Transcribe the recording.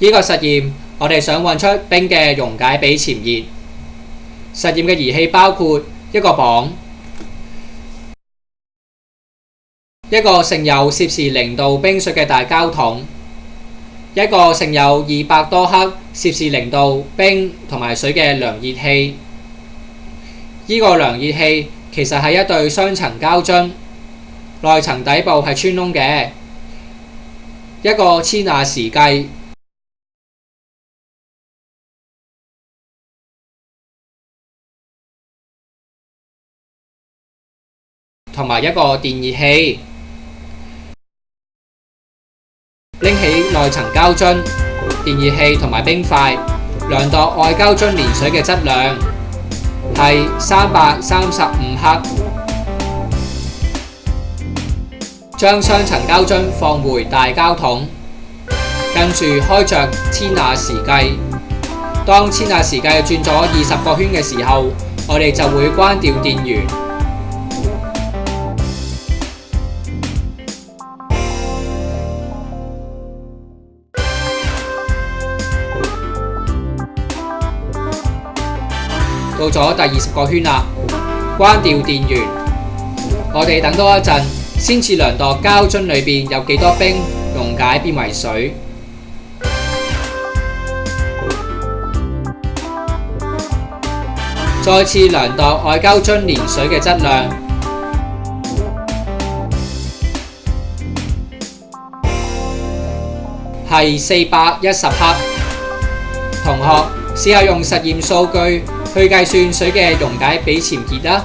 呢個實驗我哋想揾出冰嘅溶解比潛熱。實驗嘅儀器包括一個磅、一個盛有攝氏0度冰水嘅大膠桶、一個盛有200多克攝氏0度冰同埋水嘅量熱器。呢個量熱器其實係一對雙層膠樽，內層底部係穿窿嘅，一個千瓦時計，同埋一個電熱器。拎起內層膠樽、電熱器同埋冰塊，量度外膠樽連水嘅質量係335克。將雙層膠樽放回大膠桶，跟住開着千瓦時計。當千瓦時計轉咗20個圈嘅時候，我哋就會關掉電源。到咗第20個圈啦，關掉電源。我哋等多一陣，先至量度膠樽裏邊有幾多冰溶解變為水。再次量度外膠樽連水嘅質量，係410克。同學，試下用實驗數據去計算水嘅溶解比潛熱啦。